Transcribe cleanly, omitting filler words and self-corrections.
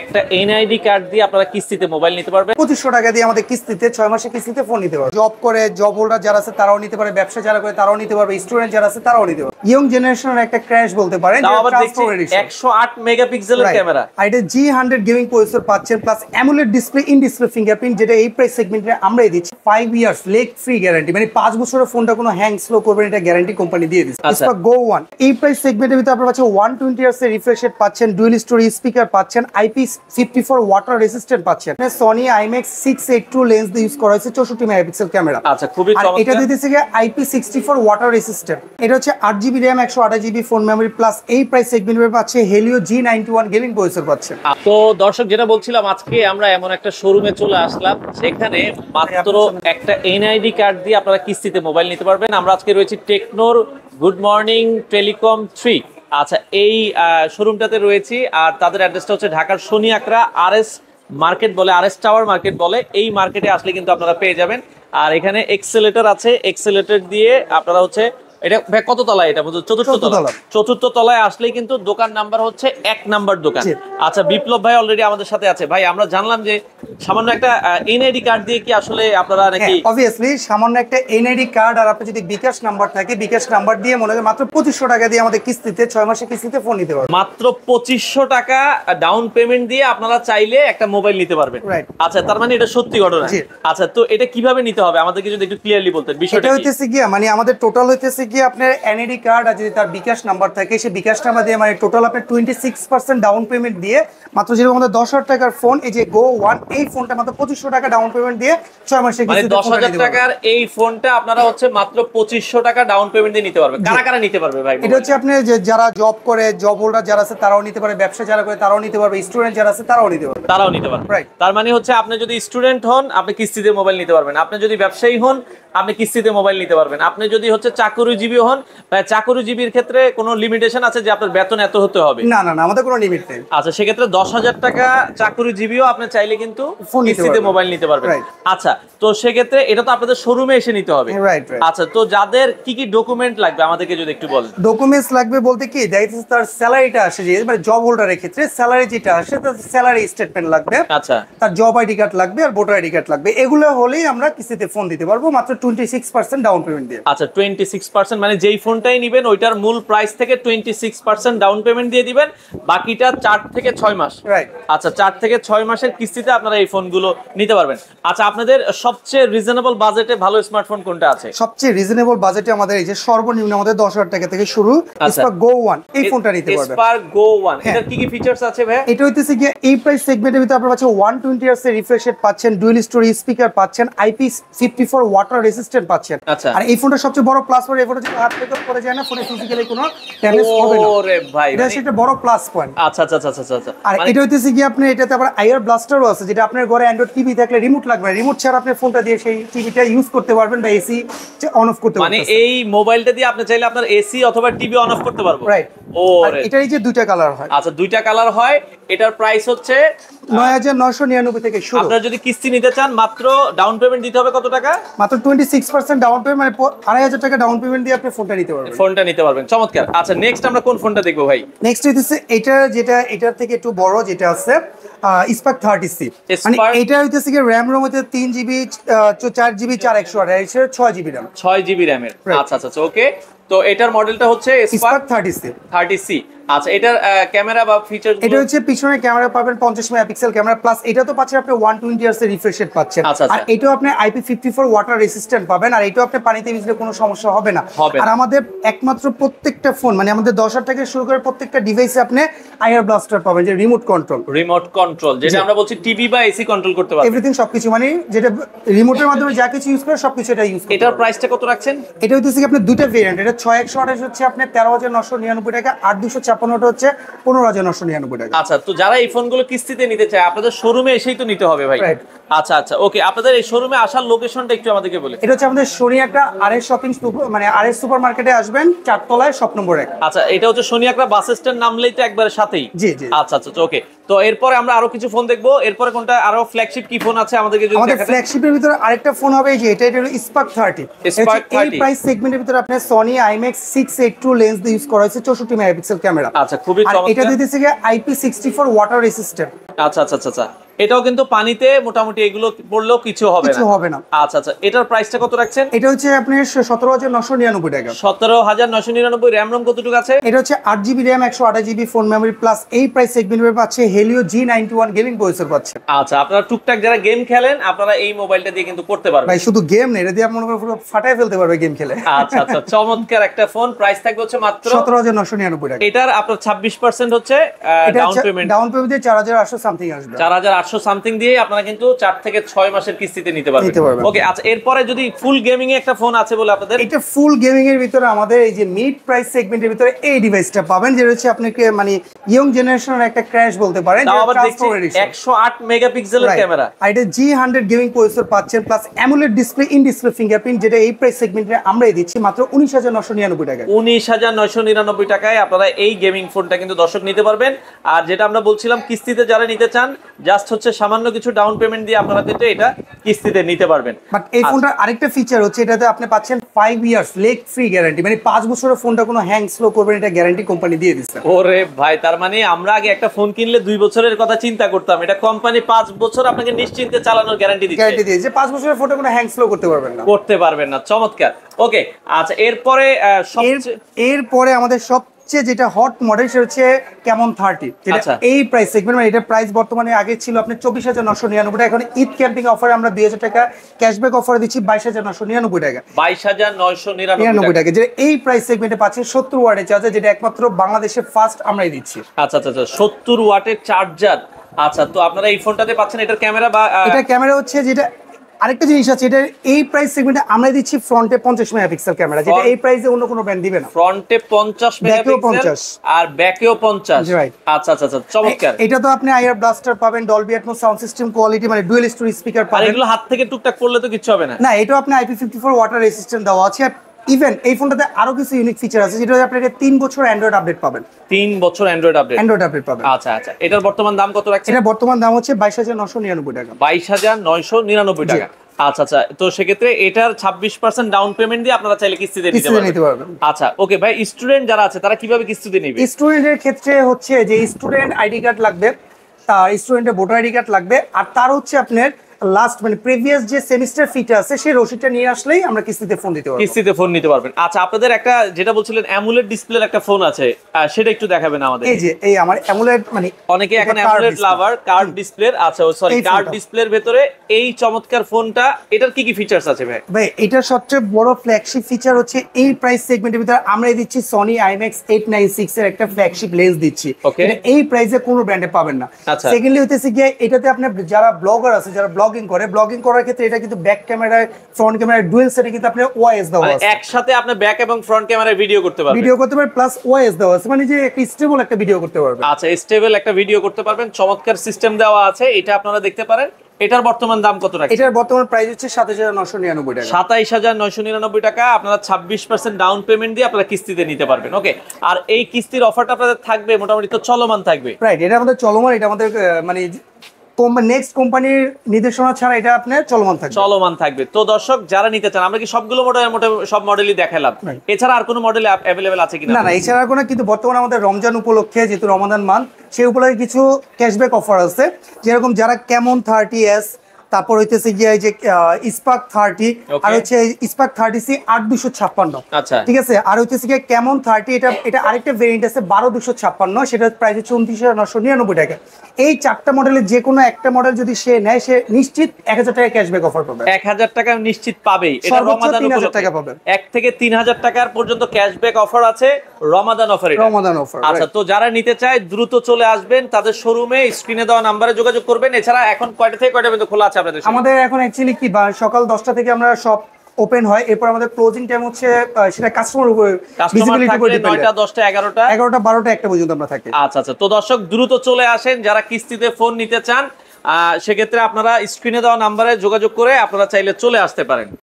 একটা NID card দিয়ে আপনারা কিস্তিতে মোবাইল নিতে পারবেন। 2500 টাকা দিয়ে আমাদের কিস্তিতে 6 মাসের কিস্তিতে ফোন নিতে পারবে। জব করে জব হোল্ডার যারা আছে তারাও নিতে পারে, ব্যবসা যারা করে তারাও নিতে পারবে, স্টুডেন্ট যারা আছে তারাও নিতে পারবে। ইয়ং জেনারেশনের একটা ক্র্যাশ বলতে পারেন, তাও আবার দেখছি 108 মেগাপিক্সেলের ক্যামেরা। আর এটা G100 গেমিং প্রসেসর পাচ্ছেন, plus AMOLED display, in display fingerprint, যেটা এই প্রাইস সেগমেন্টে আমরাই দিচ্ছি। 5 ইয়ার্স লেগ ফ্রি গ্যারান্টি, মানে 5 বছরের ফোনটা কোনো হ্যাং স্লো করবে না, এটা গ্যারান্টি কোম্পানি দিয়ে দিচ্ছে। ইসপা গো 1 এই প্রাইস সেগমেন্টের ভিতরে আপনারা পাচ্ছেন 120 ইয়ার্স এর রিফ্রেশ রেট পাচ্ছেন, ডুয়াল স্টোরি স্পিকার পাচ্ছেন, IP54 ওয়াটার রেসিস্ট্যান্ট পাচ্ছেন। সনি IMX 682 লেন্স দিয়ে ইউজ করা হয়েছে, 64 মেগাপিক্সেল ক্যামেরা। আচ্ছা, খুবই চমৎকার। এটা দিতেছে IP64 ওয়াটার রেসিস্ট্যান্ট। এটা হচ্ছে 8GB RAM 128GB phone memory, plus এই প্রাইস সেগমেন্টে পাচ্ছে হেলিও G91 গেমিং প্রসেসর পাচ্ছেন। তো দর্শক, যেটা বলছিলাম, আজকে আমরা এমন একটা শোরুমে চলে আসলাম যেখানে মাত্র একটা এনআইডি কার্ড দিয়ে আপনারা কিস্তিতে মোবাইল নিতে পারবেন। আমরা আজকে রয়েছি টেকনোর গুড মর্নিং টেলিকম 3। আচ্ছা, এই শোরুমটাতে রয়েছি, আর তাদের অ্যাড্রেসটা হচ্ছে ঢাকার শনি আকরা RS মার্কেট বলে, RS টাওয়ার মার্কেট বলে। এই মার্কেটে আসলে কিন্তু আপনারা পেয়ে যাবেন। আর এখানে এক্সেলেটর আছে, এক্সেলেটর দিয়ে আপনারা হচ্ছে, এটা কত তলায়? এটা চতুর্থ তলায় আসলেই কিন্তু দোকান নাম্বার হচ্ছে 1 নাম্বার দোকান। আচ্ছা, বিপ্লব ভাই অলরেডি আমাদের সাথে আছে। ভাই, আমরা জানলাম যে সামান্য একটা এনআইডি কার্ড দিয়ে কি আসলে আপনারা নাকি? অবভিয়াসলি সামান্য একটা এনআইডি কার্ড আর আপনি যদি বিকাশ নাম্বার থাকে, বিকাশ নাম্বার দিয়ে মনে হয় মাত্র 2500 টাকা দিয়ে আমাদের কিস্তিতে 6 মাসের কিস্তিতে ফোন নিতে পারবেন। মাত্র 2500 টাকা ডাউন পেমেন্ট দিয়ে আপনারা চাইলে একটা মোবাইল নিতে পারবেন। আচ্ছা, তার মানে এটা সত্যি ঘটনা। আচ্ছা, তো এটা কিভাবে নিতে হবে আমাদেরকে যদি একটু ক্লিয়ারলি বলতেন বিষয়টা। এটা হইতেছে কি, মানে আমাদের টোটাল হইতেছে কি, আপনার এনআইডি কার্ড আর যদি তার বিকাশ নাম্বার থাকে, সেই বিকাশ নাম্বার দিয়ে মানে টোটাল আপনার 26% ডাউন পেমেন্ট দিয়ে মাত্র, যেরকম আমাদের 10,000 টাকার ফোন, এই যে গো 1 এই ফোনটা মাত্র 2500 টাকা ডাউন পেমেন্ট দিয়ে 6 মাসের কিস্তিতে, মানে 10,000 টাকার এই ফোনটা আপনারা হচ্ছে মাত্র 2500 টাকা ডাউন পেমেন্ট দিয়ে নিতে পারবেন। কারা কারা নিতে পারবে ভাই? এটা হচ্ছে আপনি যে যারা জব করে জব হোল্ডার যারা আছে তারাও নিতে পারে, ব্যবসা যারা করে তারাও নিতে পারবে, স্টুডেন্ট যারা আছে তারাও নিতে পারবে। তার মানে হচ্ছে আপনি যদি স্টুডেন্ট হন, আপনি কিস্তিতে মোবাইল নিতে পারবেন। আপনি যদি ব্যবসায়ী হন, আপনি কিস্তিতে মোবাইল নিতে পারবেন। আপনি যদি হচ্ছে চাকরিজীবী হন, চাকরিজীবীর ক্ষেত্রে কোনো লিমিটেশন আছে যে আপনার বেতন এত হতে হবে? না, আমাদের কোনো লিমিট নেই। আচ্ছা, সেক্ষেত্রে 10,000 টাকা চাকরিজীবীও আপনি চাইলে কিন্তু কিস্তিতে মোবাইল নিতে পারবেন। আচ্ছা, তো সেক্ষেত্রে এটা তো আপনাদের শোরুমে এসে নিতে হবে। আচ্ছা, তো যাদের কি কি ডকুমেন্ট লাগবে আমাদেরকে যদি একটু বলেন। ডকুমেন্টস লাগবে বলতে কি, দেখেন তার স্যালারিটা আসে, যে মানে জব হোল্ডারের ক্ষেত্রে স্যালারি যেটা আসে তার স্যালারি স্টেটমেন্ট লাগবে। আচ্ছা, তার জব আইডি কার্ড লাগবে আর ভোটার আইডি কার্ড লাগবে। এগুলো হলেই আমরা কিস্তিতে ফোন দিতে পারবো মাত্র 26% ডাউন পেমেন্ট দিয়ে। আচ্ছা, 26% মানে যেই ফোনটাই নেবেন ওইটার মূল প্রাইস থেকে 26% ডাউন পেমেন্ট দিয়ে দিবেন, বাকিটা 4 থেকে 6 মাস। আচ্ছা, 4 থেকে 6 মাসের কিস্তিতে আপনারা এই ফোনগুলো নিতে পারবেন। আচ্ছা, আপনাদের সবচেয়ে রিজনেবল বাজেটে ভালো স্মার্টফোন কোনটা আছে? সবচেয়ে রিজনেবল বাজেটে আমাদের এই যে সর্বনিম্ন আমাদের 10,000 টাকা থেকে শুরু ইসপা গো 1 এই ফোনটা নিতে পারবেন। ইসপা গো 1 এটার কি কি ফিচারস আছে ভাই? এটা হইতেছে কি, এই প্রাইস সেগমেন্টের ভিতরে আপনারা পাচ্ছেন 120 ইয়ার্স এর রিফ্রেশ রেট পাচ্ছেন, ডুয়াল স্টোরি স্পিকার পাচ্ছেন, IP54 ওয়াটার রেসিস্ট্যান্ট পাচ্ছেন। আর এই ফোনটা সবচেয়ে বড় প্লাস পয়েন্ট, এই ফোনটা যদি হাত থেকে পড়ে যায় না, ফোনে ফিজিক্যালি কোনো ড্যামেজ হবে না। ওরে ভাই, এটা সেটা বড় প্লাস পয়েন্ট। আচ্ছা। আর এটা হইতেছে কি, আপনি এটাতে আবার আইআর ব্লাস্টারও আছে, যেটা আপনার ঘরে অ্যান্ড্রয়েড টিভি থাকলে রিমোট লাগবে, রিমোট ছাড়া আপনি ফোনটা দিয়ে সেই টিভিটা ইউজ করতে পারবেন বা এসি অন অফ করতে পারবেন। মানে এই মোবাইলটা দিয়ে আপনি চাইলে আপনার এসি অথবা টিভি অন অফ করতে পারবেন। ওরে, এটারই যে দুইটা কালার হয়। আচ্ছা, দুইটা কালার হয়। এটার প্রাইস হচ্ছে 9,999 থেকে শুরু। আপনারা যদি কিস্তি নিতে চান, মাত্র ডাউন পেমেন্ট দিতে হবে কত টাকা? মাত্র 26% ডাউন পেমেন্ট, মানে 2,500 টাকা ডাউন পেমেন্ট দিয়ে আপনি ফোনটা নিতে পারবেন। চমৎকার। আচ্ছা, নেক্সট আমরা কোন ফোনটা দেখবো ভাই? নেক্সট হইতেছে এটা, যেটা এটার থেকে একটু বড়, যেটা আছে স্পার্ক 30C। মানে এটা হইতেছে কি, RAM ROM হইতে 3GB 4GB 4128 6GB RAM 6GB RAM এর। আচ্ছা, ওকে। তো এটার মডেলটা হচ্ছে স্পার্ক 30C। আচ্ছা, এটার ক্যামেরা বা ফিচার? এটা হচ্ছে পিছনে ক্যামেরা পাবেন 50 মেগাপিক্সেল ক্যামেরা, প্লাস এটা তো পাচ্ছেন আপনি 120 ইয়ার্স এর রিফ্রেশ রেট পাচ্ছেন। আর এটাও আপনি IP54 ওয়াটার রেসিস্ট্যান্ট পাবেন, আর এটাও আপনি পানিতে ভিজলে কোনো সমস্যা হবে না। আর আমাদের একমাত্র প্রত্যেকটা ফোন, মানে আমাদের 10,000 থেকে শুরু করে প্রত্যেকটা ডিভাইসে আপনি আইআর ব্লাস্টার পাবেন, যে রিমোট কন্ট্রোল, যেটা আমরা বলছি টিভি বা এসি কন্ট্রোল করতে পারবেন। এভরিথিং, সবকিছু, মানে যেটা রিমোটের মাধ্যমে যা কিছু ইউজ করে সবকিছু এটা ইউজ করে। এটার প্রাইসটা কত রাখছেন? এটা হইতেছে কি, আপনি দুইটা ভেরিয়েন্ট, এটা 6128 হচ্ছে আপনি 13,999 টাকা, 8256 হচ্ছে 15,999 টাকা। আচ্ছা, তো যারা এই ফোনগুলো কিস্তিতে নিতে চায় আপনাদের শোরুমে এসেই তো নিতে হবে ভাই। আচ্ছা আচ্ছা, ওকে। আপনাদের এই শোরুমে আসার লোকেশনটা একটু আমাদেরকে বলে। এটা হচ্ছে আমাদের শনি একটা আরএস শপিং, মানে আরএস সুপার মার্কেটে আসবেন, 4 তলায়, শপ নম্বর 1। আচ্ছা, এটা হচ্ছে শনি একটা বাস স্ট্যান্ড নামলেই তো একবারে সাথেই। জি জি। আচ্ছা আচ্ছা, ওকে। তো এরপরে আমরা আরো কিছু ফোন দেখবো। এরপরে কোনটা আরো ফ্ল্যাগশিপ কি ফোন আছে আমাদেরকে যদি আমাদের দেখাতে। ফ্ল্যাগশিপের ভিতরে আরেকটা ফোন হবে, এই যে এটা হলো স্পার্ক 30। এই প্রাইস সেগমেন্টের ভিতরে আপনি সনি আইম্যাক্স 682 লেন্স দিয়ে ইউজ করা হয়েছে, 64 মেগাপিক্সেল ক্যামেরা। আচ্ছা, খুবই চমৎকার। এটা দিতেছে কি IP64 ওয়াটার রেসিস্ট্যান্ট। আচ্ছা আচ্ছা আচ্ছা, এটাও কিন্তু পানিতে মোটামুটি এগুলো পড়লেও কিছু হবে না। আচ্ছা আচ্ছা, এটার প্রাইসটা কত রাখছেন? এটা হচ্ছে আপনার 17,999 টাকা। 17,999। র‍্যাম রম কতটুকু আছে? এটা হচ্ছে 8GB RAM, 128GB phone memory plus এই প্রাইস সেগমেন্টে পাচ্ছে হেলিও G91 গেমিং প্রসেসর পাচ্ছে। আচ্ছা, আপনারা টুকটাক যারা গেম খেলেন আপনারা এই মোবাইলটা দিয়ে কিন্তু করতে পারবেন। ভাই শুধু গেম না, এটা দিয়ে আপনি পুরো ফাটায় ফেলতে পারবে গেম খেলে। আচ্ছা আচ্ছা, চমৎকার একটা ফোন। প্রাইস থাকবে হচ্ছে মাত্র 17,999 টাকা। এটার আপনার 26% হচ্ছে ডাউন পেমেন্ট। ডাউন পেমেন্ট দিয়ে 4,800 সামথিং আসবে। 4,800 সামথিং দিয়ে আপনারা কিন্তু 4 থেকে 6 মাসের কিস্তিতে নিতে পারবেন। ওকে, আচ্ছা। এরপরে যদি ফুল গেমিং এ একটা ফোন আছে বলে আপনাদের, এটা ফুল গেমিং এর ভিতরে আমাদের এই যে মিড প্রাইস সেগমেন্টের ভিতরে এই ডিভাইসটা পাবেন, যেটা হচ্ছে আপনাকে মানে ইয়ং জেনারেশনের একটা ক্র্যাশ বলতে পারেন। তাও আবার দেখছি 108 মেগাপিক্সেলের ক্যামেরা। আর এটা G100 গেমিং প্রসেসর পাচ্ছেন plus AMOLED display, in display fingerprint, যেটা এই প্রাইস সেগমেন্টে আমরাই দিচ্ছি মাত্র 19,999 টাকা। 19,999 টাকায় আপনারা এই গেমিং ফোনটা কিন্তু দর্শক নিতে পারবেন। আর যেটা আমরা বলছিলাম, কিস্তিতে যারা নিতে চান জাস্ট হচ্ছে সামান্য কিছু ডাউন পেমেন্ট দিয়ে আপনারা কিন্তু এটা কিস্তিতে নিতে পারবেন। বাট এই ফোনটার আরেকটা ফিচার হচ্ছে এটাতে আপনি পাচ্ছেন 5 ইয়ার্স লেগ ফ্রি গ্যারান্টি, মানে 5 বছরের ফোনটা কোনো হ্যাং স্লো করবে না, এটা গ্যারান্টি কোম্পানি দিয়ে দিচ্ছে। ওরে ভাই, তার মানে আমরা আগে একটা ফোন কিনলে 2 বছরের কথা চিন্তা করতাম, এটা কোম্পানি 5 বছর আপনাকে নিশ্চিন্তে চালানোর গ্যারান্টি দিচ্ছে। গ্যারান্টি দিয়েছে 5 বছরের ফোনটা কোনো হ্যাং স্লো করতে পারবেন না। চমৎকার। ওকে, আচ্ছা। এরপরে আমাদের সবচেয়ে যেটা হট মডেল সেটা হচ্ছে ক্যামন 30, যেটা এই প্রাইস সেগমেন্ট, মানে এটা প্রাইস বর্তমানে আগে ছিল আপনি 24,999 টাকা, এখন ঈদ ক্যাম্পিং অফারে আমরা 2,000 টাকা ক্যাশব্যাক অফারে দিচ্ছি 22,999 টাকা। 22,999 টাকা, যেটা এই প্রাইস সেগমেন্টে পাচ্ছেন 70 ওয়াটের চার্জার, যেটা একমাত্র বাংলাদেশে ফার্স্ট আমরাই দিচ্ছি। আচ্ছা আচ্ছা, 70 ওয়াটের চার্জার। আচ্ছা, তো আপনারা এই ফোনটাতে পাচ্ছেন এটার ক্যামেরা বা এটা ক্যামেরা হচ্ছে যেটা আরেকটা জিনিস আছে, এটা এই প্রাইস সেগমেন্টে আমরা দিচ্ছি ফ্রন্টে 50 মেগাপিক্সেল ক্যামেরা, যেটা এই প্রাইসে অন্য কোনো ব্র্যান্ড দিবে না। ফ্রন্টে 50 মেগাপিক্সেল আর ব্যাকেও 50। আচ্ছা আচ্ছা আচ্ছা, চমৎকার। এটা তো আপনি আইআর ব্লাস্টার পাবেন, Dolby atoms sound system quality, মানে ডুয়াল স্টোরি স্পিকার পাবেন। আর এগুলো হাত থেকে টুকটাক পড়লে তো কিছু হবে না। না, এটা আপনি IP54 ওয়াটার রেসিস্ট্যান্ট দেওয়া আছে। ইভেন এই ফোনটাতে আরো কিছু ইউনিক ফিচার আছে, যেটা আপনাকে 3 বছর অ্যান্ড্রয়েড আপডেট পাবেন। 3 বছর অ্যান্ড্রয়েড আপডেট পাবেন। আচ্ছা আচ্ছা, এটার বর্তমান দাম কত রাখছেন? এটা বর্তমান দাম হচ্ছে 22,999 টাকা। 22,999 টাকা। আচ্ছা আচ্ছা, তো সেক্ষেত্রে এটার 26% ডাউন পেমেন্ট দিয়ে আপনারা চাইলে কিস্তিতে নিতে পারবেন। আচ্ছা, ওকে ভাই। স্টুডেন্ট যারা আছে তারা কিভাবে কিস্তিতে নেবে? স্টুডেন্টের ক্ষেত্রে হচ্ছে যে স্টুডেন্ট আইডি কার্ড লাগবে, তার স্টুডেন্টের ভোটার আইডি কার্ড লাগবে, আর তার হচ্ছে আপনার লাস্ট মানে প্রিভিয়াস যে সেমিস্টার ফিটা আছে সেই রসিদটা নিয়ে আসলেই আমরা কিস্তিতে ফোন নিতে পারবেন। আচ্ছা, আপনাদের একটা যেটা বলছিলেন অ্যামুলেট ডিসপ্লের একটা ফোন আছে, সেটা একটু দেখাবেন আমাদের। এই যে এই আমার অ্যামুলেট, মানে অনেকে এখন অ্যামুলেট লাভার, কার্ড ডিসপ্লের। আচ্ছা, সরি, কার্ড ডিসপ্লের ভিতরে এই চমৎকার ফোনটা, এটার কি কি ফিচারস আছে ভাই? ভাই এটার সবচেয়ে বড় ফ্ল্যাগশিপ ফিচার হচ্ছে এই প্রাইস সেগমেন্টের ভিতরে আমরাই দিচ্ছি সনি আইম্যাক্স 896 এর একটা ফ্ল্যাগশিপ লেন্স দিচ্ছি। এটা এই প্রাইসে কোনো ব্র্যান্ডে পাবেন না। সেকেন্ডলি হতেছে গিয়ে এটাতে আপনি যারা ব্লগার আছে, যারা ব্লগিং করার ক্ষেত্রে এটা কিন্তু ব্যাক ক্যামেরায় ফ্রন্ট ক্যামেরায় ডুয়াল সেটে কিন্তু আপনি ওআইএস দেওয়া আছে, একসাথে আপনি ব্যাক এবং ফ্রন্ট ক্যামেরায় ভিডিও করতে পারবেন প্লাস ওআইএস দেওয়া আছে, মানে যে একটা স্টেবল একটা ভিডিও করতে পারবেন। আচ্ছা, স্টেবল একটা ভিডিও করতে পারবেন, চমৎকার সিস্টেম দেওয়া আছে, এটা আপনারা দেখতে পারেন। এটার বর্তমান দাম কত রাখছেন? এটার বর্তমান প্রাইস হচ্ছে 27,999 টাকা। 27,999 টাকা। আপনারা 26% ডাউন পেমেন্ট দিয়ে আপনারা কিস্তিতে নিতে পারবেন। ওকে, আর এই কিস্তির অফারটা আপনাদের থাকবে মোটামুটি তো চলমান থাকবে। রাইট, এটা আমাদের চলমান, এটা আমাদের মানে নেক্সট কোম্পানির নির্দেশনা ছাড়া এটা আপনার চলমান থাকবে। তো দর্শক যারা নিতে চান, আমরা কি সবগুলো সব মডেলই দেখালাম, এছাড়া আর কোনো মডেল অ্যাভেলেবেল আছে কিনা? না, এছাড়া কোনো, কিন্তু বর্তমানে আমাদের রমজান উপলক্ষে যেহেতু রমাদান মান্থ, সেই উপলক্ষে কিছু ক্যাশব্যাক অফার আছে, যেরকম যারা ক্যামন 30s, তারপর হইতেছে গিয়ে যে স্পার্ক 30, আর হচ্ছে স্পার্ক 30C 8256। আচ্ছা, ঠিক আছে। আর হইতেছে গিয়ে ক্যামন 30, এটা আরেকটা ভেরিয়েন্ট আছে 12256, সেটা প্রাইস হচ্ছে 29,999 টাকা। এই 4টা মডেলের যে কোনো একটা মডেল যদি সে নেয়, সে নিশ্চিত 1000 টাকা ক্যাশব্যাক অফার পাবে। 1000 টাকা নিশ্চিত পাবেই। এটা রমাদান 3000 টাকা পাবে। 1 থেকে 3000 টাকার পর্যন্ত ক্যাশব্যাক অফার আছে রমাদান অফারে। আচ্ছা, তো যারা নিতে চায় দ্রুত চলে আসবেন তাদের শোরুমে, স্ক্রিনে দেওয়া নম্বরে যোগাযোগ করবেন। এছাড়া এখন কয়টা থেকে কয়টা পর্যন্ত খোলা আছে আপনাদের? আমাদের এখন অ্যাকচুয়ালি কি সকাল 10টা থেকে আমরা সব ওপেন হয়, এরপর আমাদের ক্লোজিং টাইম হচ্ছে সেটা কাস্টমার উপর ভিজিবিলিটি উপর ডিপেন্ড, 9টা 10টা 11টা 12টা 1টা পর্যন্ত আমরা থাকি। আচ্ছা আচ্ছা, তো দর্শক দ্রুত চলে আসেন যারা কিস্তিতে ফোন নিতে চান। সেক্ষেত্রে আপনারা স্ক্রিনে দেওয়া নাম্বারে যোগাযোগ করে আপনারা চাইলে চলে আসতে পারেন।